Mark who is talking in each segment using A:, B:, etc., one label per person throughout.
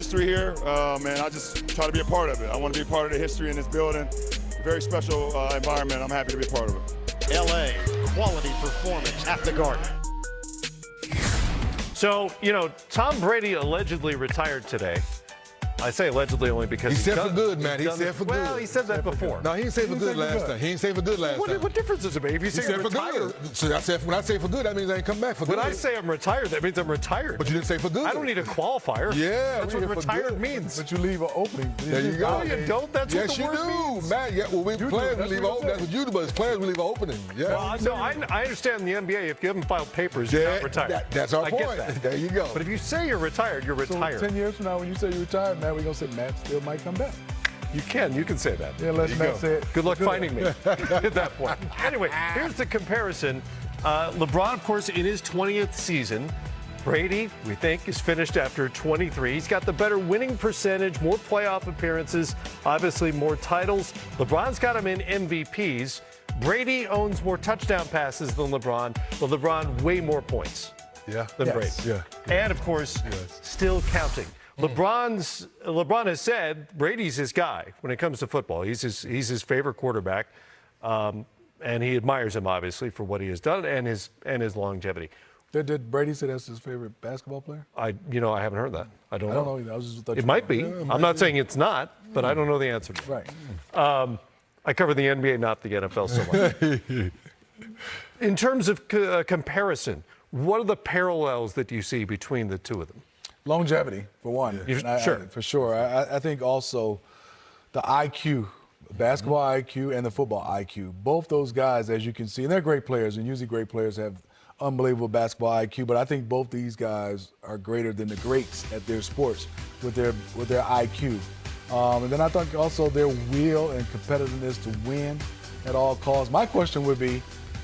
A: history here, and I just try to be a part of it. I want to be a part of the history in this building. Very special environment. I'm happy to be a part of it.
B: LA, quality performance at the Garden.
C: So, Tom Brady allegedly retired today. I say allegedly only because
D: he said for good, man. He said for good.
C: Well, he said that before.
D: No, he didn't say for good last time. He didn't say for good last time.
C: What difference does it make if you say
D: for good? So when I say for good, that means I ain't come back for good.
C: When I say I'm retired, that means I'm retired.
D: But you didn't say for good.
C: I don't need a qualifier.
D: Yeah,
C: that's what retired means.
E: But you leave an opening.
D: There you go.
C: No, you don't. That's what the word means.
D: Yes, you do, man. Yeah, well, we players, we leave an opening. That's what you do, but as players, we leave an opening. Yeah.
C: Well, no, I understand the NBA. If you haven't filed papers, you're not retired.
D: That's our point.
C: I get that.
D: There you go.
C: But if you say you're retired, you're retired.
E: So 10 years from now, when you say you're retired, Matt, we're going to say Matt still might come back.
C: You can say that.
E: Yeah, let's Matt say it.
C: Good luck finding me at that point. Anyway, here's the comparison. LeBron, of course, in his 20th season. Brady, we think, is finished after 23. He's got the better winning percentage, more playoff appearances, obviously more titles. LeBron's got him in MVPs. Brady owns more touchdown passes than LeBron, but LeBron way more points than Brady.
D: Yeah.
C: And, of course, still counting. LeBron has said Brady's his guy when it comes to football. He's his favorite quarterback, and he admires him obviously for what he has done and his longevity.
E: Did Brady say that's his favorite basketball player?
C: I haven't heard that. I don't know.
E: Either. I was just
C: it might be. I'm not saying it's not, but I don't know the answer to it.
E: Right.
C: I cover the NBA, not the NFL so much. In terms of comparison, what are the parallels that you see between the two of them?
E: Longevity, for one. For sure. I think also the IQ, basketball IQ and the football IQ. Both those guys, as you can see, and they're great players, and usually great players have unbelievable basketball IQ, but I think both these guys are greater than the greats at their sports with their IQ. And then I think also their will and competitiveness to win at all costs. My question would be,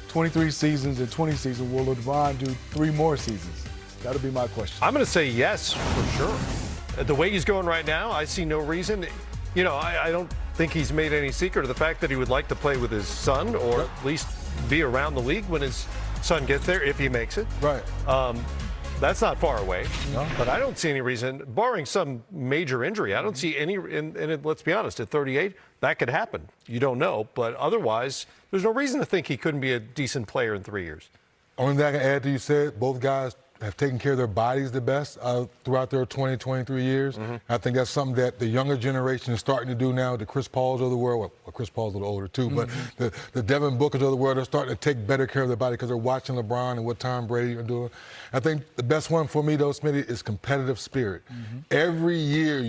E: 23 seasons and 20 seasons, will LeBron do 3 more seasons? That'll be my question.
C: I'm going to say yes, for sure. The way he's going right now, I see no reason. I don't think he's made any secret of the fact that he would like to play with his son or at least be around the league when his son gets there, if he makes it.
D: Right.
C: That's not far away. No. But I don't see any reason, barring some major injury, I don't see any, and let's be honest, at 38, that could happen. You don't know. But otherwise, there's no reason to think he couldn't be a decent player in 3 years.
D: Only thing I can add to you said, both guys have taken care of their bodies the best throughout their 20, 23 years. I think that's something that the younger generation is starting to do now. The Chris Pauls of the world, well, Chris Paul's a little older too, but the Devin Bookers of the world are starting to take better care of their body because they're watching LeBron and what Tom Brady are doing. I think the best one for me, though, Smitty, is competitive spirit. Every year,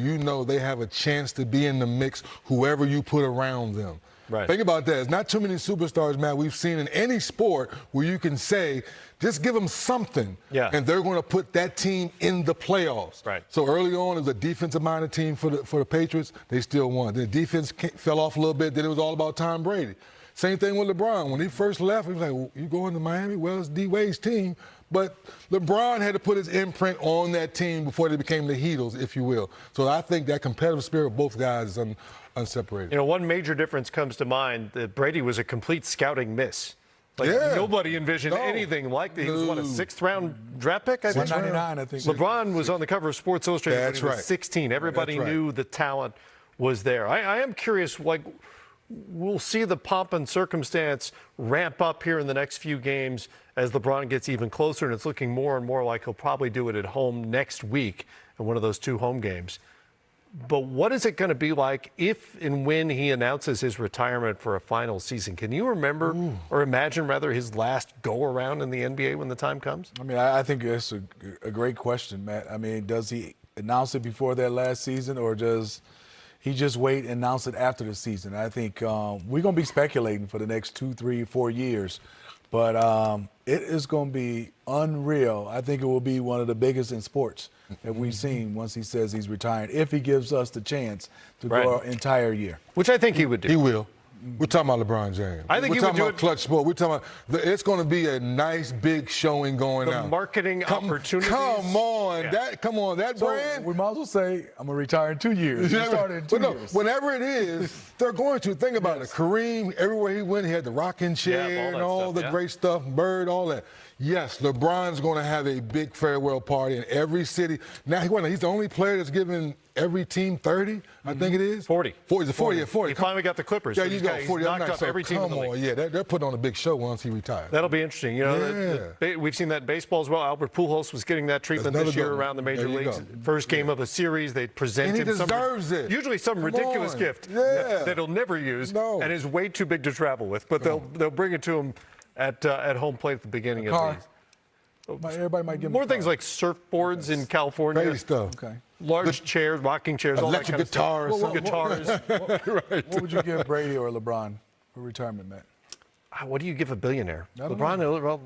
D: they have a chance to be in the mix, whoever you put around them.
C: Right.
D: Think about that. There's not too many superstars, Matt, we've seen in any sport where you can say, just give them something, and they're going to put that team in the playoffs.
C: Right.
D: So early on, it was a defensive-minded team for the Patriots. They still won. The defense fell off a little bit. Then it was all about Tom Brady. Same thing with LeBron. When he first left, he was like, well, you going to Miami? Well, it's D-Wade's team. But LeBron had to put his imprint on that team before they became the Heatles, if you will. So I think that competitive spirit of both guys is unseparated.
C: One major difference comes to mind, that Brady was a complete scouting miss. Nobody envisioned anything like that. He was, a 6th-round draft pick, I think?
E: 199, I think.
C: LeBron was on the cover of Sports Illustrated when he was 16. Everybody knew the talent was there. I am curious, we'll see the pomp and circumstance ramp up here in the next few games as LeBron gets even closer, and it's looking more and more like he'll probably do it at home next week in one of those 2 home games. But what is it going to be like if and when he announces his retirement for a final season? Can you remember or imagine, rather, his last go-around in the NBA when the time comes?
E: I mean, I think it's a great question, Matt. I mean, does he announce it before that last season, or does he just wait and announce it after the season? I think we're going to be speculating for the next 2, 3, 4 years. But it is going to be unreal. I think it will be one of the biggest in sports that we've seen once he says he's retiring, if he gives us the chance to go an entire year.
C: Which I think he would do.
D: He will. We're talking about LeBron James.
C: I think
D: we're talking about clutch sport. We're talking about it's going to be a nice big showing going
C: out. The marketing opportunities.
D: Come on, that brand.
E: We might as well say I'm gonna retire in 2 years. He started in 2 years.
D: Whenever it is, they're going to think about it. Kareem, everywhere he went, he had the rocking chair and all the great stuff, Bird, all that. Yes, LeBron's going to have a big farewell party in every city. Now, he's the only player that's given every team 30, I think it is.
C: 40.
D: 40. 40, yeah, 40.
C: He finally got the Clippers.
D: Yeah,
C: so
D: you got 40.
C: He's knocked up every team in the league.
D: Yeah, they're putting on a big show once he retires.
C: That'll be interesting. You know, we've seen that in baseball as well. Albert Pujols was getting that treatment this year around the major leagues. First game of a series, they present
D: and he
C: him
D: deserves it.
C: Usually some ridiculous gift that he'll never use and is way too big to travel with. But they'll bring it to him at home plate at the beginning of these.
E: Everybody might give
C: more things like surfboards in California.
D: Crazy stuff.
E: Okay.
C: Large chairs, rocking chairs, all that kind of stuff. Guitars.
E: What would you give Brady or LeBron for retirement, Matt?
C: What do you give a billionaire? LeBron,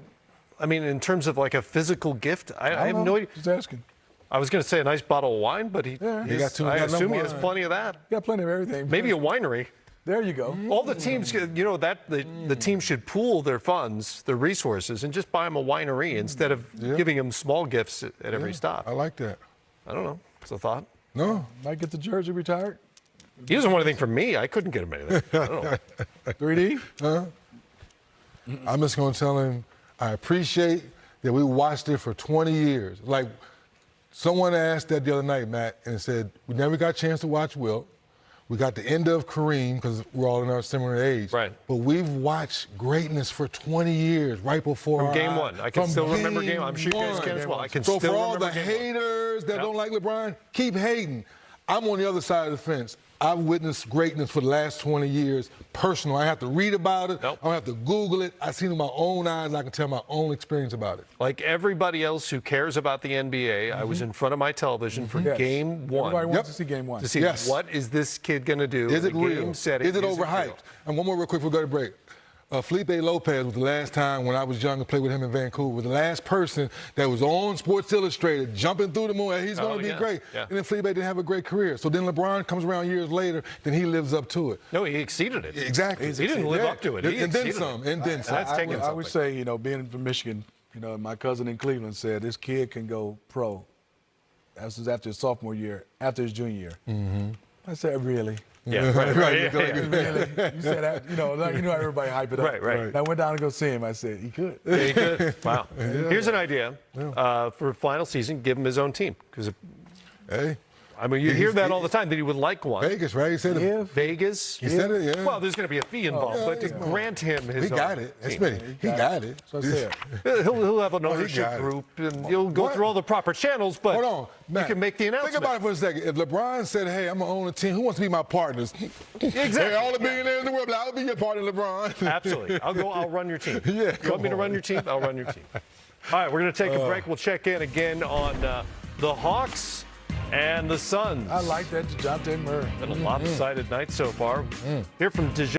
C: I mean, in terms of like a physical gift, I have no idea.
E: Just asking.
C: I was going to say a nice bottle of wine, but I assume he has plenty of that.
E: He got plenty of everything.
C: Maybe a winery.
E: There you go.
C: All the teams, you know, the team should pool their funds, their resources, and just buy him a winery instead of giving him small gifts at every stop.
D: I like that.
C: I don't know. It's a thought.
D: No.
E: Might get the jersey retired.
C: He doesn't want anything from me. I couldn't get him anything. I don't know.
E: 3D?
D: Huh? I'm just going to tell him I appreciate that we watched it for 20 years. Like, someone asked that the other night, Matt, and said, we never got a chance to watch Wilt. We got the end of Kareem because we're all in our similar age.
C: Right.
D: But we've watched greatness for 20 years, right before
C: From game one. I can still remember game one. I'm sure you guys can as well. I can still
D: remember. So for all the
C: game
D: haters that don't like LeBron, keep hating. I'm on the other side of the fence. I've witnessed greatness for the last 20 years, personal. I have to read about it. I don't have to Google it. I've seen it with my own eyes. I can tell my own experience about it.
C: Like everybody else who cares about the NBA, I was in front of my television for game one.
E: Everybody wants to see game one.
C: To see what is this kid going to do?
D: Is it real?
C: Game setting,
D: is it overhyped? And one more real quick before we go to break. Felipe Lopez was the last time when I was young to play with him in Vancouver, was the last person that was on Sports Illustrated jumping through the moon. He's going to be great. Yeah. And then Felipe didn't have a great career. So then LeBron comes around years later, then he lives up to it.
C: No, he exceeded it.
D: Exactly.
C: He didn't live up to it.
D: And then some. And then some.
E: I would say, you know, being from Michigan, you know, my cousin in Cleveland said this kid can go pro. That was after his sophomore year, after his junior year. I said, really?
C: Yeah, right.
E: Really? You said that, you know how everybody hype it up.
C: Right.
E: And I went down to go see him. I said, he could.
C: Yeah, he could. Wow. Here's an idea for final season, give him his own team. Because, I mean, you hear that all the time, that he would like one.
D: Vegas, right? He said it.
C: Vegas.
D: He said it, yeah.
C: Well, there's going to be a fee involved, but to grant him his own
D: He got it. He got it.
E: So I said,
C: he'll have an ownership group, and you'll go through all the proper channels, but
D: hold on, Matt,
C: you can make the announcement.
D: Think about it for a second. If LeBron said, hey, I'm going to own a team, who wants to be my partners?
C: Exactly.
D: Hey, all the billionaires in the world, I'll be your partner, LeBron.
C: Absolutely. I'll run your team.
D: Yeah,
C: you want me to run your team? I'll run your team. All right, we're going to take a break. We'll check in again on the Hawks and the Suns.
E: I like that DeJounte Murray.
C: Been a lopsided night so far. Here from DeJounte.